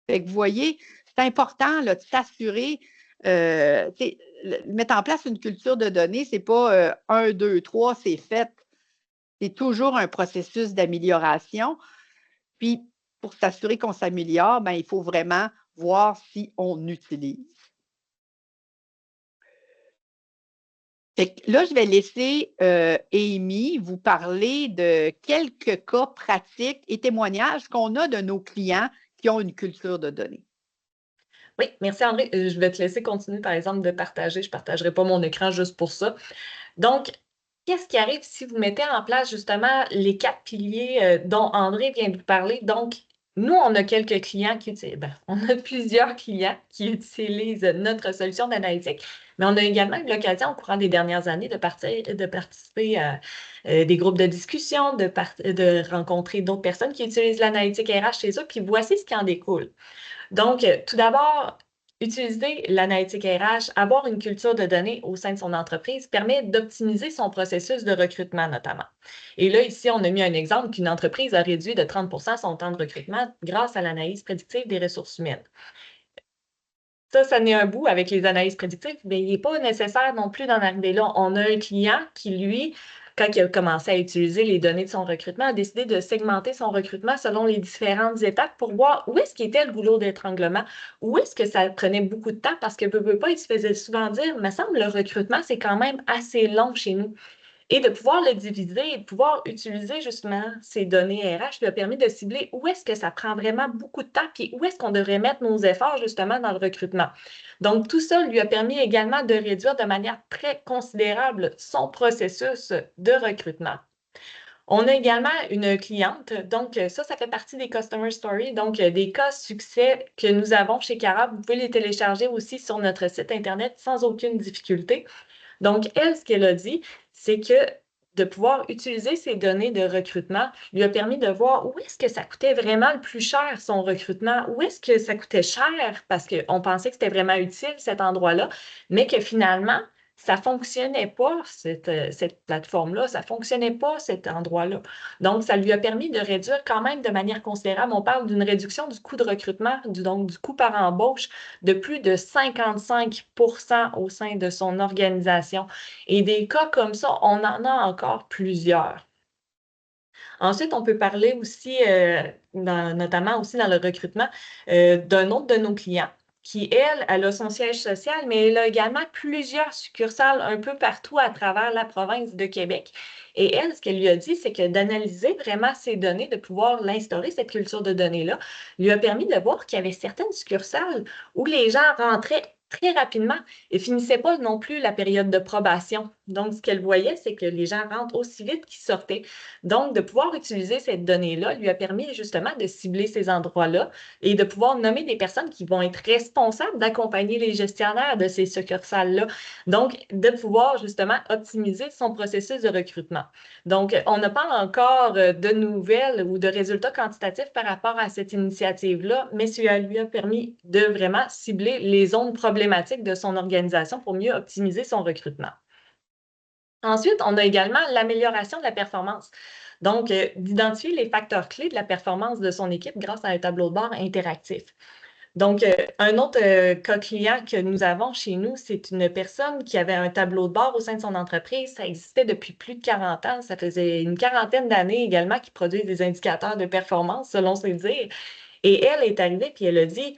Fait que vous voyez, c'est important là, de s'assurer, mettre en place une culture de données, ce n'est pas 1, 2, 3, c'est fait. C'est toujours un processus d'amélioration. Puis, pour s'assurer qu'on s'améliore, ben, il faut vraiment voir si on utilise. Fait que là, je vais laisser Amy vous parler de quelques cas pratiques et témoignages qu'on a de nos clients qui ont une culture de données. Oui, merci André. Je vais te laisser continuer, par exemple, de partager. Je ne partagerai pas mon écran juste pour ça. Donc, qu'est-ce qui arrive si vous mettez en place justement les 4 piliers dont André vient de vous parler? Donc, nous, on a quelques clients qui utilisent, on a plusieurs clients qui utilisent notre solution d'analytique, mais on a également eu l'occasion au courant des dernières années de participer à des groupes de discussion, de rencontrer d'autres personnes qui utilisent l'analytique RH chez eux, puis voici ce qui en découle. Donc, tout d'abord, Utiliser l'analytique RH, avoir une culture de données au sein de son entreprise permet d'optimiser son processus de recrutement notamment. Et là, ici, on a mis un exemple qu'une entreprise a réduit de 30 son temps de recrutement grâce à l'analyse prédictive des ressources humaines. Ça n'est un bout avec les analyses prédictives, mais il n'est pas nécessaire non plus d'en arriver là. On a un client qui, lui, quand il a commencé à utiliser les données de son recrutement, a décidé de segmenter son recrutement selon les différentes étapes pour voir où est-ce qu'était le goulot d'étranglement, où est-ce que ça prenait beaucoup de temps, parce que veut pas, il se faisait souvent dire, me semble, le recrutement, c'est quand même assez long chez nous. Et de pouvoir le diviser et de pouvoir utiliser justement ces données RH lui a permis de cibler où est-ce que ça prend vraiment beaucoup de temps puis où est-ce qu'on devrait mettre nos efforts justement dans le recrutement. Donc, tout ça lui a permis également de réduire de manière très considérable son processus de recrutement. On a également une cliente, donc ça fait partie des Customer Stories, donc des cas succès que nous avons chez Cara. Vous pouvez les télécharger aussi sur notre site Internet sans aucune difficulté. Donc, elle, ce qu'elle a dit, c'est que de pouvoir utiliser ces données de recrutement lui a permis de voir où est-ce que ça coûtait vraiment le plus cher, son recrutement, où est-ce que ça coûtait cher, parce qu'on pensait que c'était vraiment utile, cet endroit-là, mais que finalement, ça ne fonctionnait pas, cette plateforme-là, ça ne fonctionnait pas, cet endroit-là. Donc, ça lui a permis de réduire quand même de manière considérable. On parle d'une réduction du coût de recrutement, donc du coût par embauche, de plus de 55 au sein de son organisation. Et des cas comme ça, on en a encore plusieurs. Ensuite, on peut parler aussi, notamment aussi dans le recrutement, d'un autre de nos clients qui, elle a son siège social, mais elle a également plusieurs succursales un peu partout à travers la province de Québec. Et elle, ce qu'elle lui a dit, c'est que d'analyser vraiment ces données, de pouvoir l'instaurer, cette culture de données-là, lui a permis de voir qu'il y avait certaines succursales où les gens rentraient très rapidement et finissaient pas non plus la période de probation. Donc, ce qu'elle voyait, c'est que les gens rentrent aussi vite qu'ils sortaient. Donc, de pouvoir utiliser cette donnée-là lui a permis justement de cibler ces endroits-là et de pouvoir nommer des personnes qui vont être responsables d'accompagner les gestionnaires de ces succursales-là. Donc, de pouvoir justement optimiser son processus de recrutement. Donc, on n'a pas encore de nouvelles ou de résultats quantitatifs par rapport à cette initiative-là, mais ça lui a permis de vraiment cibler les zones problématiques de son organisation pour mieux optimiser son recrutement. Ensuite, on a également l'amélioration de la performance. Donc, d'identifier les facteurs clés de la performance de son équipe grâce à un tableau de bord interactif. Donc, un autre cas client que nous avons chez nous, c'est une personne qui avait un tableau de bord au sein de son entreprise. Ça existait depuis plus de 40 ans. Ça faisait une quarantaine d'années également qu'il produit des indicateurs de performance, selon ses dires. Et elle est arrivée, puis elle a dit,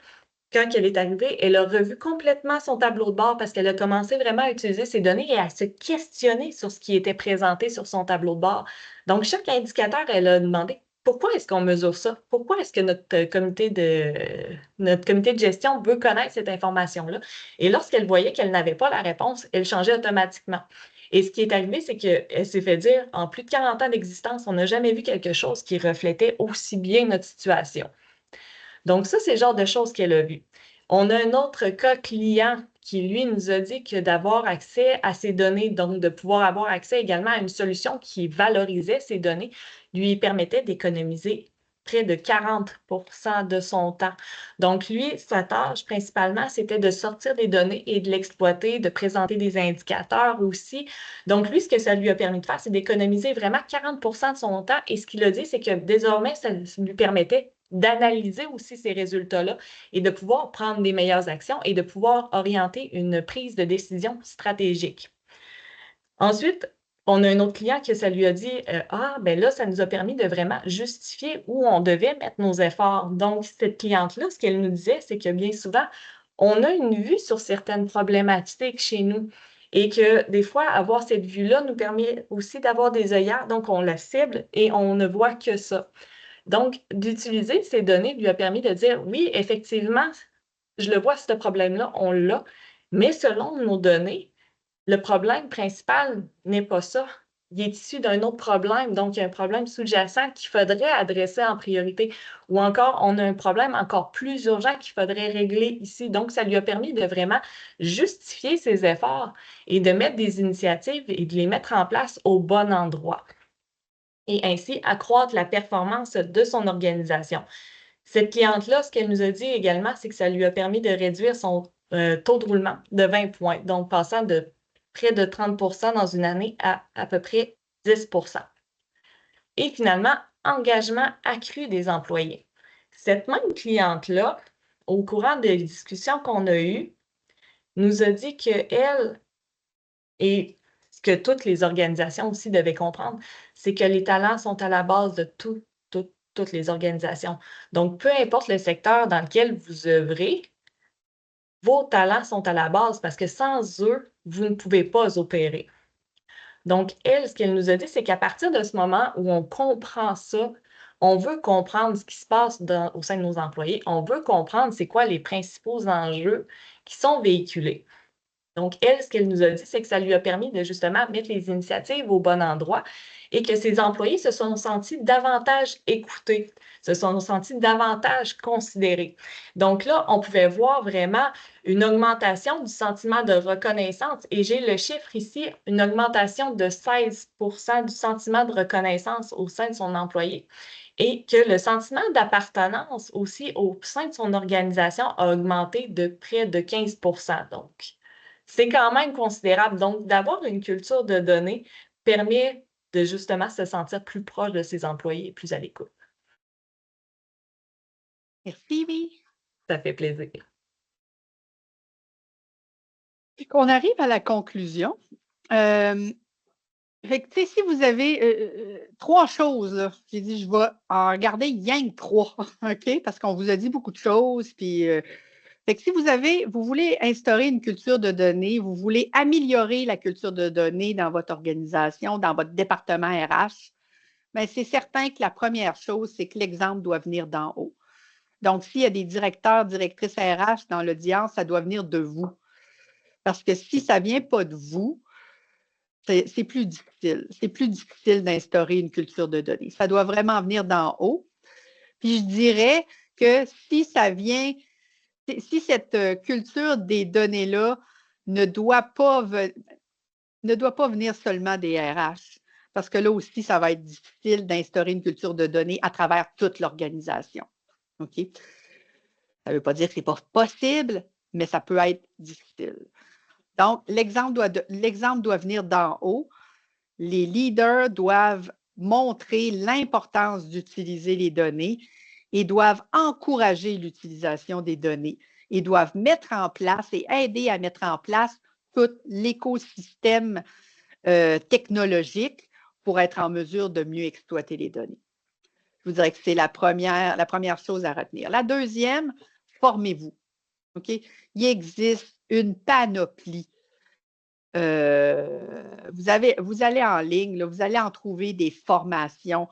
quand elle est arrivée, elle a revu complètement son tableau de bord parce qu'elle a commencé vraiment à utiliser ces données et à se questionner sur ce qui était présenté sur son tableau de bord. Donc, chaque indicateur, elle a demandé pourquoi est-ce qu'on mesure ça? Pourquoi est-ce que notre comité de gestion veut connaître cette information-là? Et lorsqu'elle voyait qu'elle n'avait pas la réponse, elle changeait automatiquement. Et ce qui est arrivé, c'est qu'elle s'est fait dire, en plus de 40 ans d'existence, on n'a jamais vu quelque chose qui reflétait aussi bien notre situation. Donc, ça, c'est le genre de choses qu'elle a vu. On a un autre cas client qui, lui, nous a dit que d'avoir accès à ces données, donc de pouvoir avoir accès également à une solution qui valorisait ces données, lui permettait d'économiser près de 40 de son temps. Donc, lui, sa tâche principalement, c'était de sortir des données et de l'exploiter, de présenter des indicateurs aussi. Donc, lui, ce que ça lui a permis de faire, c'est d'économiser vraiment 40 de son temps. Et ce qu'il a dit, c'est que désormais, ça lui permettait d'analyser aussi ces résultats-là et de pouvoir prendre des meilleures actions et de pouvoir orienter une prise de décision stratégique. Ensuite, on a un autre client que ça lui a dit ah, ben là, ça nous a permis de vraiment justifier où on devait mettre nos efforts. Donc, cette cliente-là, ce qu'elle nous disait, c'est que bien souvent, on a une vue sur certaines problématiques chez nous et que des fois, avoir cette vue-là nous permet aussi d'avoir des œillères. Donc, on la cible et on ne voit que ça. Donc, d'utiliser ces données lui a permis de dire oui, effectivement, je le vois, ce problème-là, on l'a, mais selon nos données, le problème principal n'est pas ça. Il est issu d'un autre problème, donc il y a un problème sous-jacent qu'il faudrait adresser en priorité. Ou encore, on a un problème encore plus urgent qu'il faudrait régler ici. Donc, ça lui a permis de vraiment justifier ses efforts et de mettre des initiatives et de les mettre en place au bon endroit et ainsi accroître la performance de son organisation. Cette cliente-là, ce qu'elle nous a dit également, c'est que ça lui a permis de réduire son taux de roulement de 20 points, donc passant de près de 30 dans une année à peu près 10 Et finalement, engagement accru des employés. Cette même cliente-là, au courant des discussions qu'on a eues, nous a dit qu'elle, et ce que toutes les organisations aussi devaient comprendre, c'est que les talents sont à la base de toutes les organisations. Donc, peu importe le secteur dans lequel vous œuvrez, vos talents sont à la base parce que sans eux, vous ne pouvez pas opérer. Donc, elle, ce qu'elle nous a dit, c'est qu'à partir de ce moment où on comprend ça, on veut comprendre ce qui se passe au sein de nos employés, on veut comprendre c'est quoi les principaux enjeux qui sont véhiculés. Donc, elle, ce qu'elle nous a dit, c'est que ça lui a permis de justement mettre les initiatives au bon endroit et que ses employés se sont sentis davantage écoutés, se sont sentis davantage considérés. Donc là, on pouvait voir vraiment une augmentation du sentiment de reconnaissance. Et j'ai le chiffre ici, une augmentation de 16 du sentiment de reconnaissance au sein de son employé. Et que le sentiment d'appartenance aussi au sein de son organisation a augmenté de près de 15 Donc, c'est quand même considérable. Donc, d'avoir une culture de données permet de justement se sentir plus proche de ses employés et plus à l'écoute. Merci, oui. Ça fait plaisir. On arrive à la conclusion. Fait que, tu sais, si vous avez 3 choses, là, j'ai dit, je vais en regarder rien que 3, OK? Parce qu'on vous a dit beaucoup de choses. Puis, fait que si vous voulez instaurer une culture de données, vous voulez améliorer la culture de données dans votre organisation, dans votre département RH, bien, c'est certain que la première chose, c'est que l'exemple doit venir d'en haut. Donc, s'il y a des directeurs, directrices RH dans l'audience, ça doit venir de vous. Parce que si ça ne vient pas de vous, c'est plus difficile. C'est plus difficile d'instaurer une culture de données. Ça doit vraiment venir d'en haut. Puis je dirais que si ça vient, si cette culture des données-là ne doit pas venir seulement des RH, parce que là aussi, ça va être difficile d'instaurer une culture de données à travers toute l'organisation. OK? Ça ne veut pas dire que ce n'est pas possible, mais ça peut être difficile. Donc, l'exemple doit venir d'en haut. Les leaders doivent montrer l'importance d'utiliser les données et doivent encourager l'utilisation des données et doivent mettre en place et aider à mettre en place tout l'écosystème technologique pour être en mesure de mieux exploiter les données. Je vous dirais que c'est la première chose à retenir. La deuxième, formez-vous. Okay? Il existe une panoplie. Vous allez en ligne, là, vous allez en trouver des formations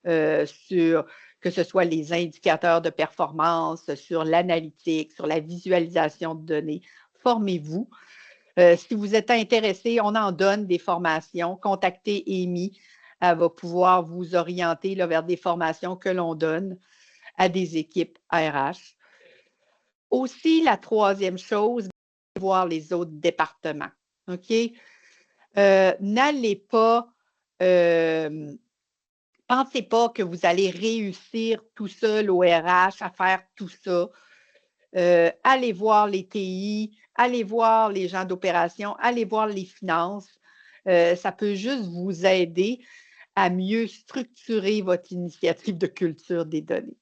sur que ce soit les indicateurs de performance, sur l'analytique, sur la visualisation de données. Formez-vous. Si vous êtes intéressé, on en donne des formations. Contactez Amy. Elle va pouvoir vous orienter là, vers des formations que l'on donne à des équipes RH. Aussi, la troisième chose, voir les autres départements. OK? N'allez pas, pensez pas que vous allez réussir tout seul au RH à faire tout ça. Allez voir les TI, allez voir les gens d'opération, allez voir les finances. Ça peut juste vous aider à mieux structurer votre initiative de culture des données.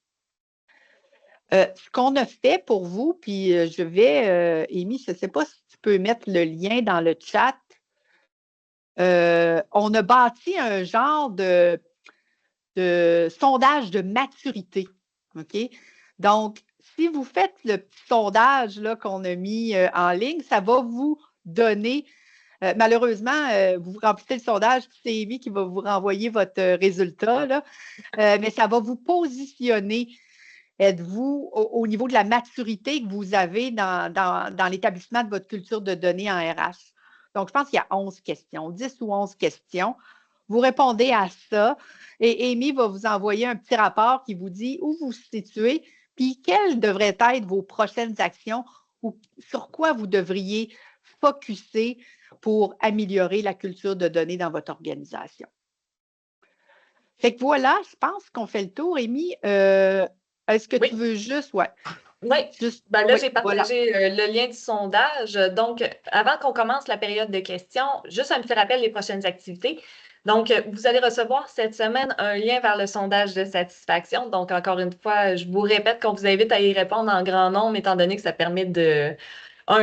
Ce qu'on a fait pour vous, puis je vais, Amy, je ne sais pas si tu peux mettre le lien dans le chat. On a bâti un genre de sondage de maturité. OK? Donc, si vous faites le petit sondage là, qu'on a mis en ligne, ça va vous donner, malheureusement, vous remplissez le sondage, puis c'est Amy qui va vous renvoyer votre résultat, là, mais ça va vous positionner. Êtes-vous au niveau de la maturité que vous avez dans l'établissement de votre culture de données en RH? Donc, je pense qu'il y a 11 questions, 10 ou 11 questions. Vous répondez à ça et Amy va vous envoyer un petit rapport qui vous dit où vous vous situez, puis quelles devraient être vos prochaines actions ou sur quoi vous devriez focusser pour améliorer la culture de données dans votre organisation. Fait que voilà, je pense qu'on fait le tour, Amy. Est-ce que tu Oui. veux juste, ouais, Oui, juste, ben là, oui, j'ai voilà. partagé le lien du sondage. Donc, avant qu'on commence la période de questions, juste un petit rappel des prochaines activités. Donc, vous allez recevoir cette semaine un lien vers le sondage de satisfaction. Donc, encore une fois, je vous répète qu'on vous invite à y répondre en grand nombre, étant donné que ça permet de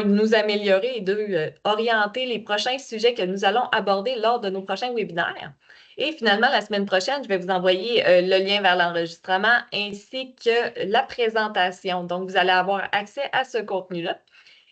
nous améliorer et orienter les prochains sujets que nous allons aborder lors de nos prochains webinaires. Et finalement, la semaine prochaine, je vais vous envoyer le lien vers l'enregistrement ainsi que la présentation. Donc, vous allez avoir accès à ce contenu-là.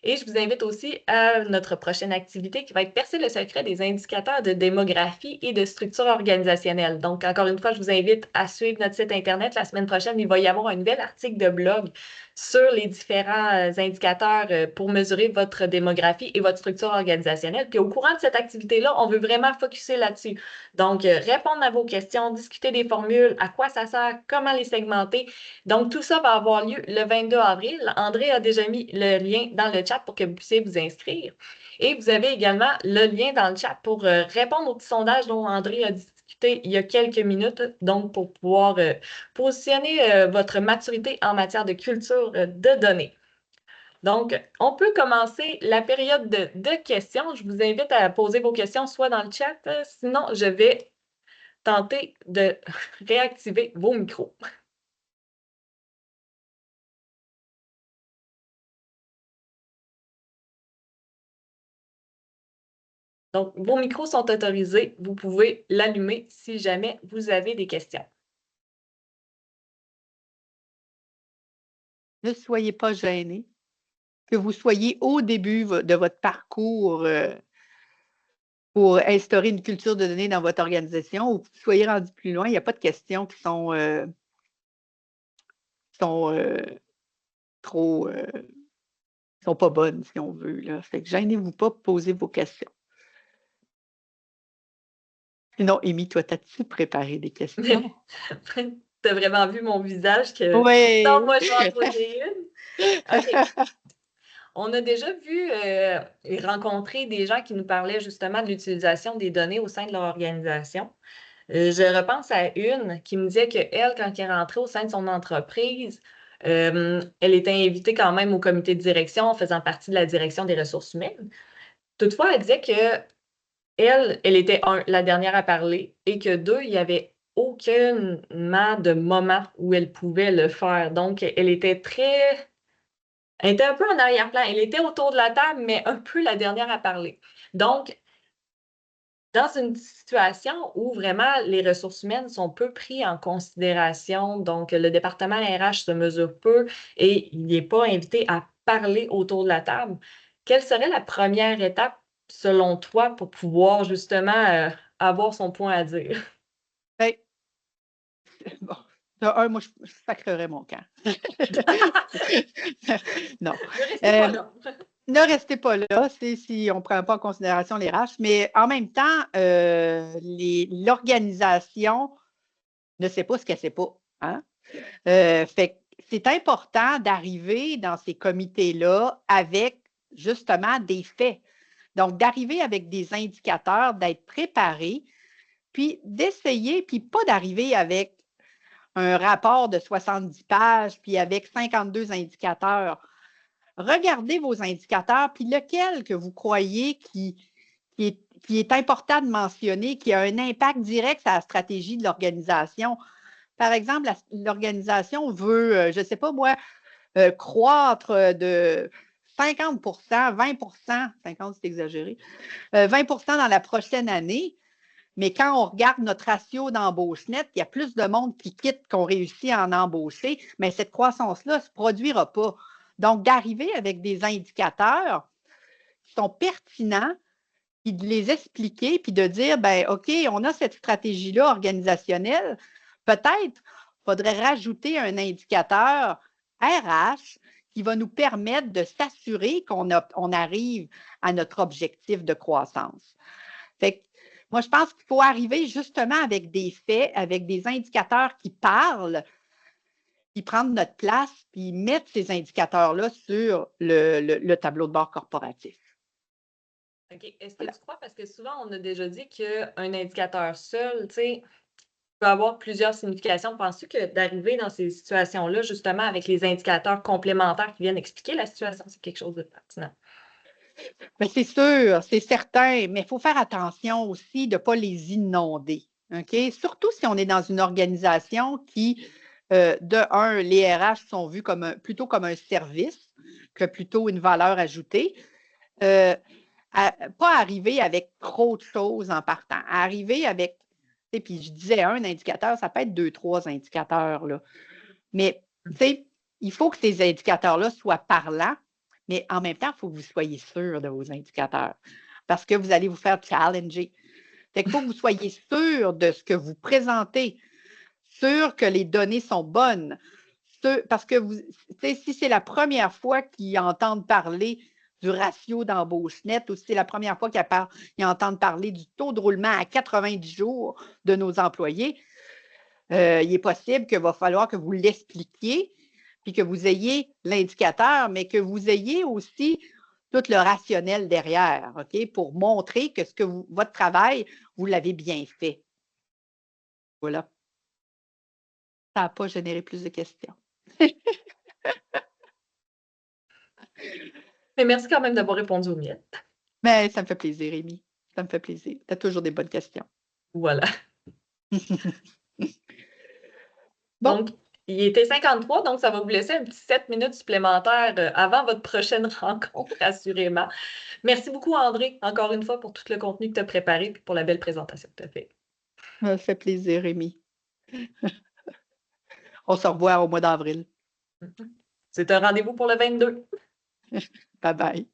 Et je vous invite aussi à notre prochaine activité qui va être percer le secret des indicateurs de démographie et de structure organisationnelle. Donc, encore une fois, je vous invite à suivre notre site Internet. La semaine prochaine, il va y avoir un nouvel article de blog sur les différents indicateurs pour mesurer votre démographie et votre structure organisationnelle. Puis au courant de cette activité-là, on veut vraiment focuser là-dessus. Donc, répondre à vos questions, discuter des formules, à quoi ça sert, comment les segmenter. Donc, tout ça va avoir lieu le 22 avril. André a déjà mis le lien dans le chat pour que vous puissiez vous inscrire. Et vous avez également le lien dans le chat pour répondre au petit sondage dont André a discuté il y a quelques minutes, donc pour pouvoir positionner votre maturité en matière de culture de données. Donc, on peut commencer la période de questions. Je vous invite à poser vos questions soit dans le chat, sinon je vais tenter de réactiver vos micros. Donc, vos micros sont autorisés. Vous pouvez l'allumer si jamais vous avez des questions. Ne soyez pas gênés. Que vous soyez au début de votre parcours pour instaurer une culture de données dans votre organisation ou que vous soyez rendu plus loin, il n'y a pas de questions qui sont trop sont pas bonnes, si on veut. Là. Fait que gênez-vous pas, posez vos questions. Sinon, Amy, toi, t'as-tu préparé des questions? Tu as vraiment vu mon visage que Oui. non, moi, je vais en poser une. OK. On a déjà vu et rencontré des gens qui nous parlaient justement de l'utilisation des données au sein de leur organisation. Je repense à une qui me disait qu'elle, quand elle est rentrée au sein de son entreprise, elle était invitée quand même au comité de direction, faisant partie de la direction des ressources humaines. Toutefois, elle disait que elle était la dernière à parler et que deux, il n'y avait aucunement de moment où elle pouvait le faire. Donc, elle était un peu en arrière-plan. Elle était autour de la table, mais un peu la dernière à parler. Donc, dans une situation où vraiment les ressources humaines sont peu prises en considération, donc le département RH se mesure peu et il n'est pas invité à parler autour de la table, quelle serait la première étape selon toi pour pouvoir justement avoir son point à dire? Ben, bon, de un, moi, je sacrerais mon camp. Non. Ne restez pas là. Ne restez pas là, c'est si on ne prend pas en considération les RH, mais en même temps, l'organisation ne sait pas ce qu'elle ne sait pas. Hein? Fait que c'est important d'arriver dans ces comités-là avec justement des faits. Donc, d'arriver avec des indicateurs, d'être préparé, puis d'essayer, puis pas d'arriver avec un rapport de 70 pages, puis avec 52 indicateurs. Regardez vos indicateurs, puis lequel que vous croyez qui est important de mentionner, qui a un impact direct sur la stratégie de l'organisation. Par exemple, l'organisation veut, je ne sais pas moi, croître de 50 20 50 c'est exagéré, 20 dans la prochaine année, mais quand on regarde notre ratio d'embauche nette, il y a plus de monde qui quitte qu'on réussit à en embaucher, mais cette croissance-là ne se produira pas. Donc, d'arriver avec des indicateurs qui sont pertinents, puis de les expliquer, puis de dire, ben OK, on a cette stratégie-là organisationnelle, peut-être faudrait rajouter un indicateur RH qui va nous permettre de s'assurer qu'on arrive à notre objectif de croissance. Fait que, moi, je pense qu'il faut arriver justement avec des faits, avec des indicateurs qui parlent, puis prendre notre place, puis mettre ces indicateurs-là sur le tableau de bord corporatif. OK. Est-ce que Voilà. tu crois, parce que souvent, on a déjà dit qu'un indicateur seul, tu sais, peut avoir plusieurs significations. Penses-tu que d'arriver dans ces situations-là, justement, avec les indicateurs complémentaires qui viennent expliquer la situation, c'est quelque chose de pertinent? Mais c'est sûr, c'est certain, mais il faut faire attention aussi de ne pas les inonder. OK? Surtout si on est dans une organisation qui, de un, les RH sont vus plutôt comme un service que plutôt une valeur ajoutée. Pas arriver avec trop de choses en partant. Arriver avec, puis je disais un indicateur, ça peut être 2, 3 indicateurs, là. Mais, tu sais, il faut que ces indicateurs-là soient parlants, mais en même temps, il faut que vous soyez sûr de vos indicateurs parce que vous allez vous faire challenger. Fait qu'il faut que vous soyez sûr de ce que vous présentez, sûr que les données sont bonnes, parce que si c'est la première fois qu'ils entendent parler du ratio d'embauche nette ou si c'est la première fois qu'ils entendent parler du taux de roulement à 90 jours de nos employés, il est possible qu'il va falloir que vous l'expliquiez, puis que vous ayez l'indicateur, mais que vous ayez aussi tout le rationnel derrière, OK, pour montrer que votre travail, vous l'avez bien fait. Voilà. Ça n'a pas généré plus de questions. Mais merci quand même d'avoir répondu aux miennes. Mais ça me fait plaisir, Rémi. Ça me fait plaisir. Tu as toujours des bonnes questions. Voilà. Bon, Donc, il était 53, donc ça va vous laisser un petit 7 minutes supplémentaires avant votre prochaine rencontre, assurément. Merci beaucoup, André, encore une fois, pour tout le contenu que tu as préparé et pour la belle présentation que tu as faite. ça me fait plaisir, Rémi. On se revoit au mois d'avril. C'est un rendez-vous pour le 22. Bye bye.